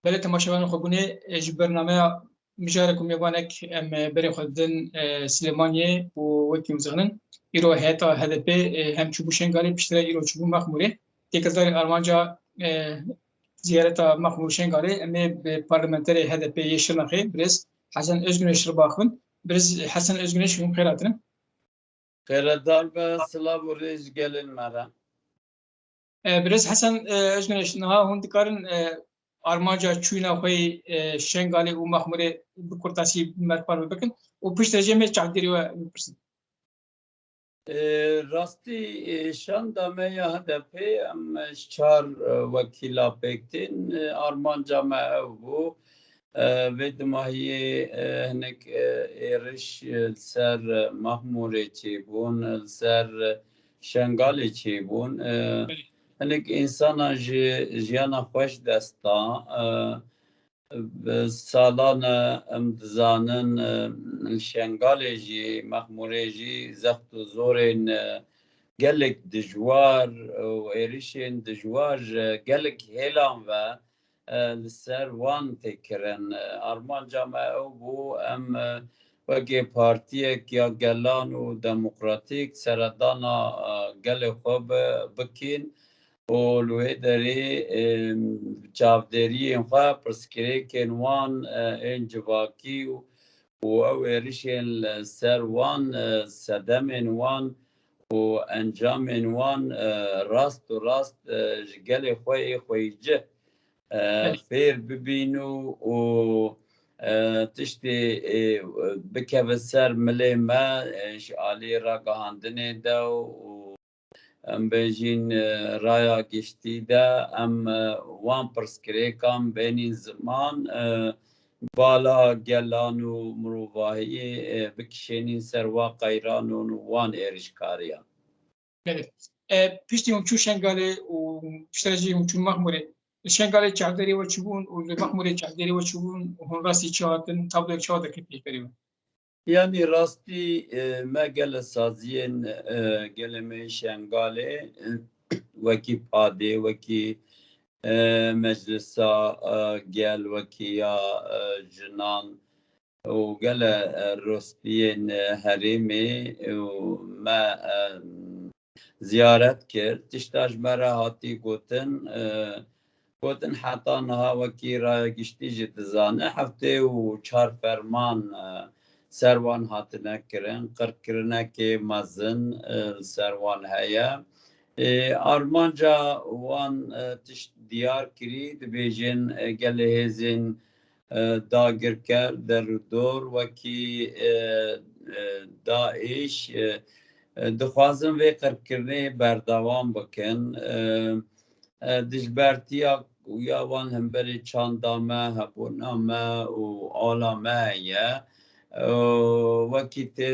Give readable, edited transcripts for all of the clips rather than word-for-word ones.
بله تماشاوان خوبونه اج برنامه مجاركم يبانك ام بري خدن سليمانيه و وكي مزغنن ايرو هيتا هدف هم چوبو شنگالي بشتري ايرو چوبو مخموري تكزار ارمانجا زيارتا مخمور شنگالي ام بارلمانتري هدف يشرنخي برز حسن özgün شرباخن برز حسن özgün شون خيراتن خيراتدار بسلام وريج gelin مرا برز حسن özgün شنها هون دكارن Armanca çuyna xoy şengalê û maxmurê bi kurtasî merpar bikin û piştê me çavdêrî we bipirsin. Rastî şanda me ya hedefê em çar wekîla pêktin armanca me ew bû vê dimahiyê hinek êriş ser maxmurê çêbûn ser şengalê çêbûn hinek însanan ji jiyana xweş desta salan em dizanin şengalê jî mexmurê jî zext û zorên gelek dijwar û êrişên dijwar gelek hêlan ve li ser wan tê kirin armanca me ew bû em wekî partiyek ya gelan û demokratîk seredana gelê xwe bikîn û li wê derê çavdêriyên xwe pirsgirêkên wan ên civakî û ew êrişên li ser wan sedemên wan û encamên wan rast û rast ji gelê xwe yê xwecih fêr bibîn û tiştê bikeve ser milê me ji aliyê ragihandinê de û em bêjin raya giştî de em wan pirsgirêkan benîn ziman bala gelan û mirovahiyê bikişênîn ser wa qeyranan û wan êrişkariyan. Piştî hûn çû şengalê û piştre jî hûn çû maxmurê şengalê çavdêrî we çûbûn û li maxmurê çavdêrî we çûbûn hûn rastî çi hatin tabloyek çawa dikin pêşberî we. Yani rastî me gele saziyên gelê me şengalê wekî padê wekî meclisa gel wekî ya jinan û gele rostiyên herêmê û me ziyaret kir tişta ji me re hatî gotin heta niha wekî raya giştî jî dizane heftê û çar ferman ser wan hatine kirin qirkirinekê mezin ser wan heye armanca wan tişt diyar kirî dibêjin gelê hêzên dagirker derûdor wekî Daeş dixwazin vê qirkirinê berdewam bikin dijbertiya ya wan hemberî çanda me hebûna me û ala me heye wekî tê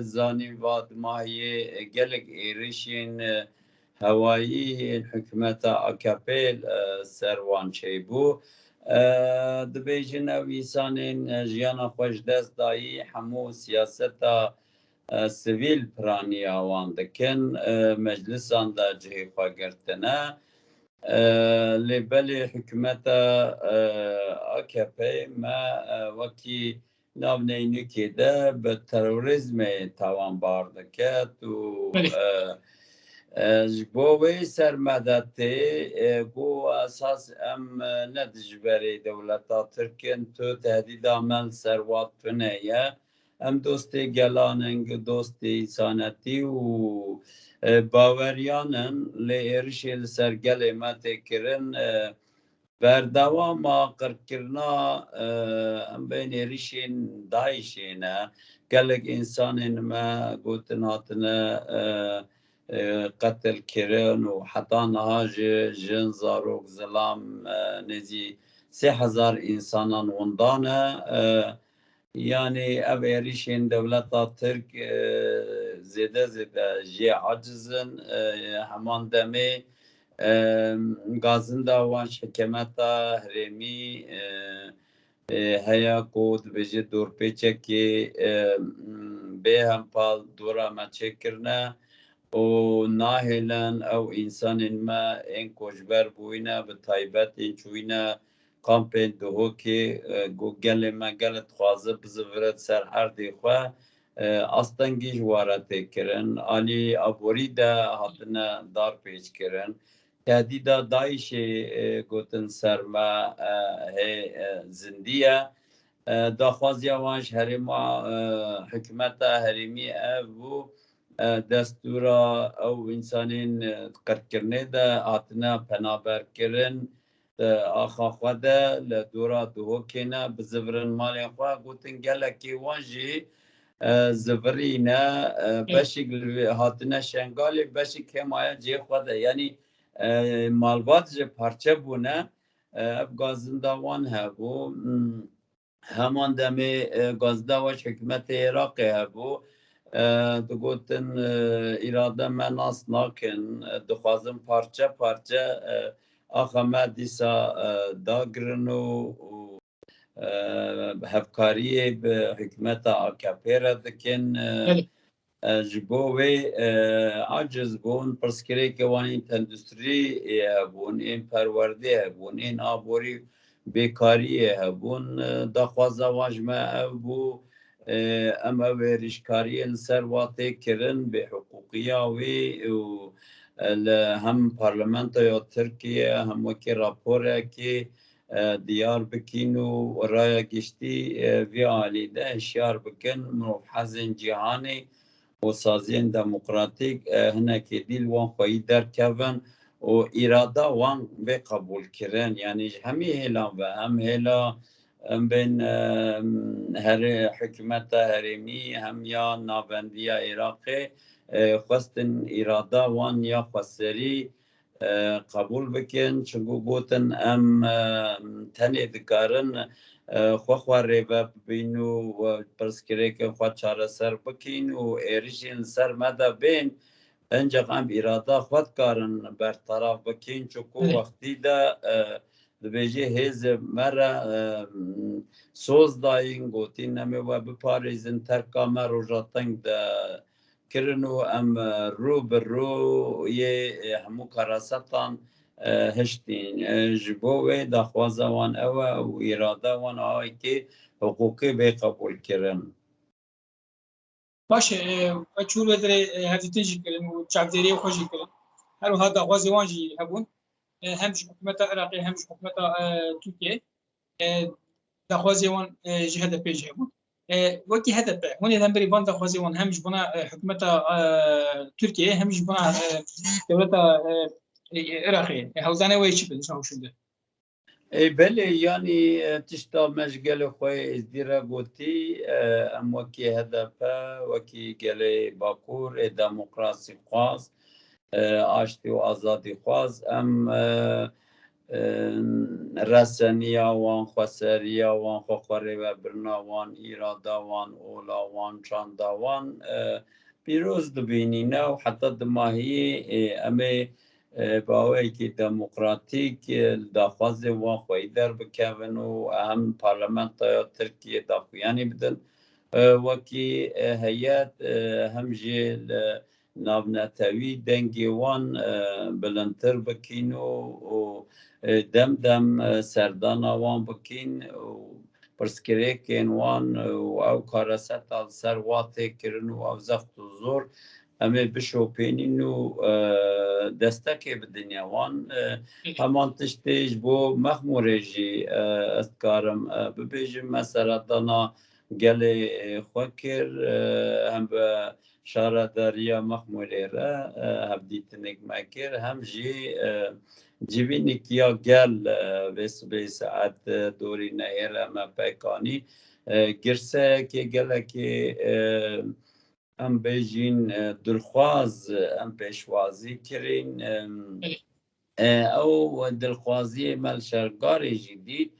zanîn va dimahiyê gelek êrişên hewayî yên hikûmeta AKP ser wan çêbû dibêjin ew însanên jiyana xwe ji dest dayî hemû siyaseta sivîl piraniya wan dikin meclisan de cihê xwe girtine lêbelê hikûmeta AKP me wekî navneynikê de bi terorîzmê tawanbar diket û ji bo wê sermedetê got esas em ne dijberê dewleta Tirkin tu tehdîda me li ser wa tune ye em dostê gelanin dostê însanetî û baweriyan in lê êrişê li ser gelê me tê kirin berdewama qirkirina em bên êrişên Daişê ne gelek însanên me gotin hatine qetil kirin û heta niha jî jin zarok zilam nêzî 3000 însanan windan e yani ev êrişên dewleta Tirk zêde zêde jê aciz in heman demê gazinda wan hikûmeta herêmî heya ku dibêje dorpêçekê bêhempal dora me çêkirine û nahêlin ew însanên me ên koçber bûyîne bi taybet ên çûyîne کامپین دهوکی گل ما گلت خوازه بزورت سر هر دیخوا استنگی جوارت کرن آلی آبوری ده هاتنه دار پیچ کرن تهدیدا داعش گوتن سرما هی زندیه داخوازی وانش هرما حکومت هرمی او دستورا او انسانین قرکرنه ده هاتنه پنابر کرن آخا خواده لدورا دهوکینا بزورن مالی خواه گوتن گلکی وانجی زفرینه بشک هاتنه شنگالی بشک همایه جی خواده یعنی مالبات جه پارچه بونه گازندوان هبو همان دمی گازدواش حکمت عراق هبو دگوتن اراده من ناس ناکن دخوازم پارچه پارچه آخه ما دیسا داگرن و هفکاری به حکمت AKP را دکن جبوی عجز بون پرسکری که وان این تندستری هبون این پرورده هبون این آبوری بیکاری هبون دخوازه واجمه هبو اما ویرشکاری لسر واته کرن به حقوقیاوی و هم پارلمانت یا ترکیه هم وکی راپوره که دیار بکین و رای گشتی وی آلی ده اشیار بکن مروف حزن جهانی و سازین دموکراتیک هنکی دیل وان خواهی در کون و اراده وان به قبول کرن یعنی همی هلا و هم هلا بین هر حکومت هرمی هم یا نابندی عراقی خواستن اراده وان یا خسری قبول بکن چونکو گوتن ام تنی دکارن خواه ریبه بینو و پرسکره که خواه چاره سر بکین و ایریشین سر مده بین انجا قم اراده خود کارن برطرف بکین چونکو وقتی ده دبیجی هیز مره سوز داین گوتین نمی و بپاریزن ترکا مر و جاتنگ ده کرنو ام رو بر رو یه همو کراستان هشتین جبوه دخوازه وان اوه و اراده وان آهی که حقوقی به قبول کرن باشه و چون بدره هدیتین جی کرن و چابدری خوشی کرن هر وها دخوازی وان جی هبون همش حکومت عراقی همش حکومت ترکیه دخوازی وان جی هدف پیش هبون وقتی هدف هونی هم بری وان دخوازی وان همش بنا حکومت ترکیه همش بنا دولت عراقی هوزانه ویچی بده شما شده ای بله یعنی تشتا مشغل خوی ازدیرا گوتی ام وکی هدف وکی گله باکور دموکراسی خواست آشتی و آزادی خواست ام رسنیا وان خسریا وان خوخوری و برنا وان ایرادا وان اولا وان چاندا وان پیروز دبینینه و حتی دماهی امی باوی که دموکراتیک داخواز وان خوی در بکون و اهم پارلمانت ترکیه داخویانی بدن وکی هیئت همجی نابناتوی دنگی وان بلندتر بکین و دم دم سردان وان بکین و پرسکره کن وان و او کارست al سر واته کرن و او زخت و زور اما بشوپینین و دستکه بدنیا وان همان تشتیج بو مخموره جی استکارم ببیجم مثلا دانا گله خوکر هم به شارع داریا مخموله را هبدیتنک مکر هم جی جیبینی کیا گل به ساعت دوری نهر اما پیکانی گرسه که گله که ام بیجین دلخواز ام پیشوازی کرین او دلخوازی مل شرگاری جدید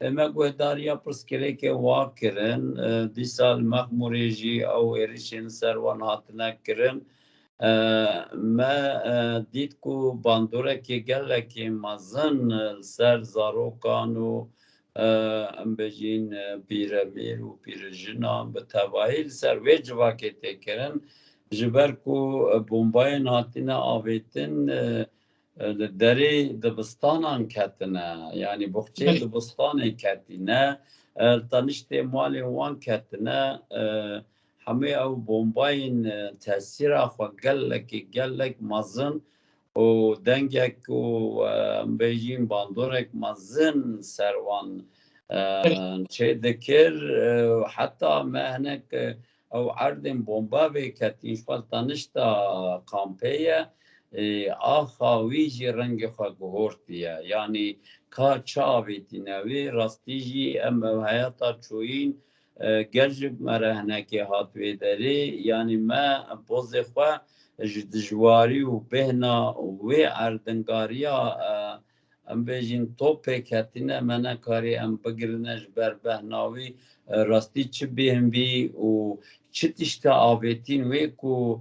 ما گوهداریا پرسکره که واکرن دی سال مخموری جی او ایریشن سروان هاتنا کرن ما دید کو باندوره که گله که مزن سر زاروکانو ام بجین پیرمیر و پیرجنان به تواهیل سر ویج واکته کرن جبر کو بومباین هاتنا آویتن دري دبستانان كتنا يعني بوخچه دبستان كتنا تنشت مال وان كتنا همه او بومباين تاثير اخو قال لك مزن و دنگك و بيجين باندورك مزن سروان چه ذكر حتى ما هناك او عردن بومبا بكتين شوال تنشتا قامبية آخاویجی رنگ خواه گهورتیه یعنی که چاویتی نوی راستیجی ام حیاتا چوین گرجب مرهنه که هاتوی داری یعنی ما بوز خواه جواری و بهنا و اردنگاریا ام بیجین توپه کتینه منه کاری ام بگرنش بر بهناوی راستی چه بهم بی و چه تشتا آویتین وی کو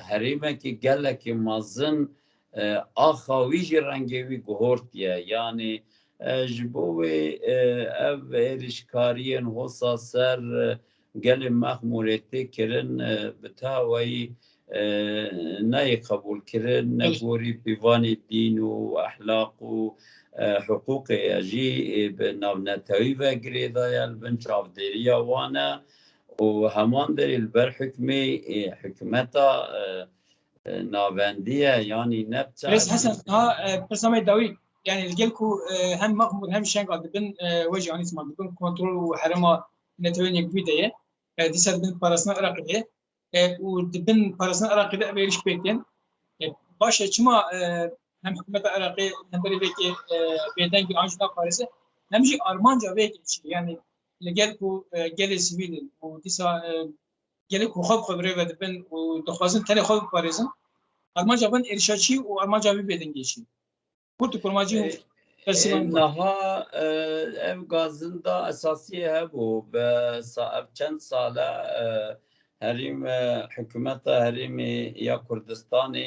هریمه که گله که مازن آخاویجی رنگوی گهورتیه یعنی جبوی او ایرشکارین حسا سر گل مخمورتی کرن بتاوی نای قبول کرن نگوری پیوانی دین و احلاق و حقوق اجی بنابنتوی و گریدایل بنچاف دیریا وانه و همان در البر حکمی حکمتا ناوندیه یعنی نبتع بس حسن ها برنامه داوي يعني الجلكو هم مغمور هم شنقل بن وجه يعني اسمه بن كنترول وحرمه نتوين بدايه دي سال بن بارسنا عراقيه ودبن بارسنا عراقيه بيرش بيتين باشه چما هم حكومه عراقيه هم بري بيكي بيدن کی انجنا بارسه همجي ارمانجا بيكي يعني الجلكو جل سيفيل وديسا جلكو خب خبره ودبن ودخوازن تاني خب بارسن Almanca ben erişaçı o Almanca bir beden geçiyor. Kurtu kurmacı انها ev gazında esasiye hebu be çend sala herim hükümeta herimi ya Kurdistan'ı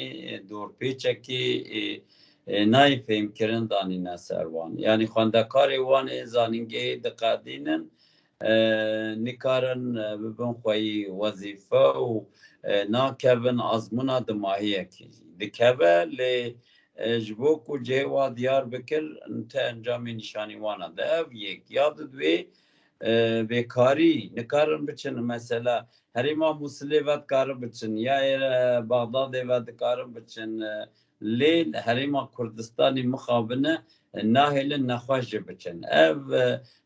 dorpêçekî nayfêm kirin danîne serwan yani xwendekarê wan ê zanîngehê diqedînin nikarin bibin xweyî wezîfe û nakevin azmûna dimahiyekî dikeve lê ji bo ku cêwa Diyarbekir te encamê nîşanîwana de ev yek ya didwê bêkarî nikarin biçin mesela herîma Musilê ve dikarin biçin ya Baxdadê ve dikarin biçin lê herîma Kurdistanê mixabine nahêlin nexweş jî biçin ev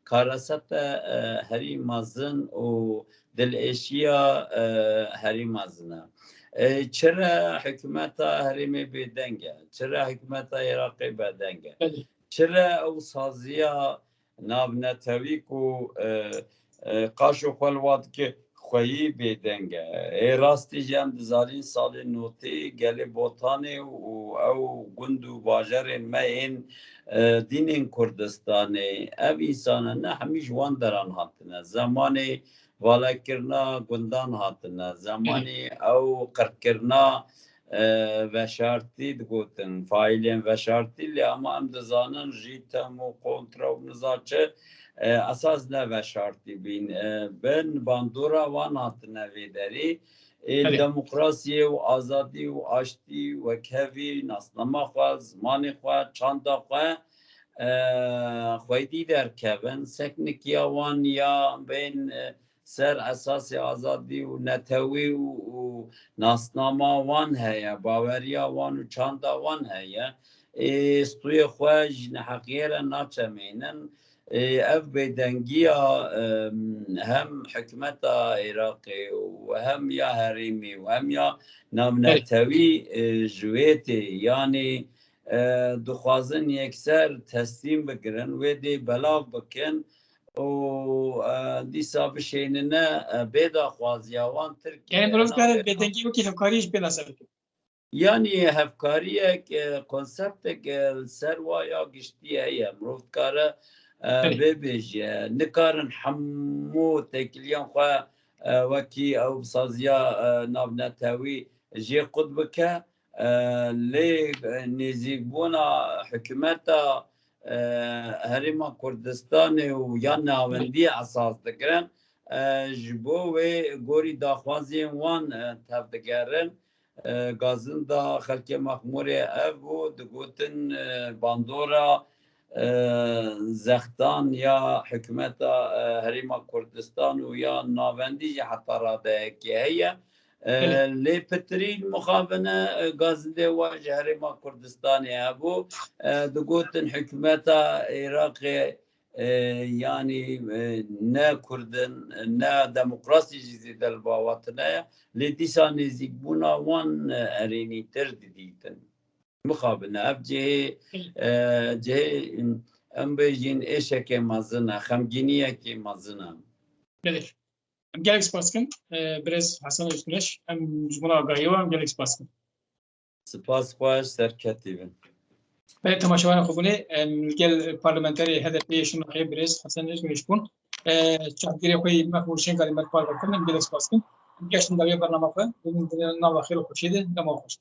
karasete herîma zin û dilêşiya herîma zin e چرا حکومت هریمی بدنگه چرا حکومت عراقی بدنگه چرا او سازیا نابنتوی کو قاشو خلوات که خویی بدنگه ای راستی جم دزارین سال نوتی گلی بوتانی و او گندو باجرین ما این دینین کردستانی او انسان نه همیش وان دران هاتنه زمانی والا کرنا گندان هاتنه زمانی او قرکرنا و شرطی دگوتن فایلین و شرطی لی اما ام دزانن جیتم و کنترا و نزاچه اساس نه و شرطی بین بن باندورا وان هاتنه ویدری دموکراسی و آزادی و آشتی و کوی ناسنما خواه زمانی خواه چاندا خواه خویدی در کبن سکنکیا وان یا بین سر اساس آزادی و نتوی و ناسنامه وان هیا باوریا وان و چاندا وان هیا استوی خواج نحقیر ناچمینن اف بدنگیا هم حکمت عراقی و هم یا هریمی و هم یا نامنتوی جویتی یعنی دخوازن یکسر تسلیم بگرن و دی بلاغ بکن و دیسا بشینه بیدا خوازیاوان ترکیه yani bölümler bedengi o ki hemkariş bela sebep yani hevkariye konsepte servaya giştiye ya mrovkara bebêje nikarin hemû tekiliyan xwe wekî ew saziya navnetewî jê qut bike lê nêzîkbûna hikûmeta Herêma Kurdistanê û ya navendiyê esas dikirin ji bo wê gorî daxwaziyên wan tev digerin gazın da xelkê Maxmûrê ev bû digotin bandora zextan ya hikûmeta Herêma Kurdistan û ya navendî jî heta radeyekê heye. Lê pitirî mixabine gazindê wa ji Herêma Kurdistanê hebû digotin hikûmeta Iraqê yani ne Kurdin ne demokrasî jî zêde li bawatine lê dîsa nêzîkbûna wan erênîtir didîtin. Mixabine ev cihê em bêjin êşekê mezin e, xemgîniyekê mezin e. بله gelek spas dikim Birêz Hesan Öztürk em ji bo agahiyê em gelek spas dikim. Spas xweş serketî bin. Belê temaşevanê xwe bûnê gel parlamenterê HDP Şinexê Birêz Hesan Öztürk bûn. Çavgirê xwe Maxmûr Şengalî merpar dikim em gelek spas dikim. Geçtim davê bername xwe nava xêr û xweşî de dema xweş.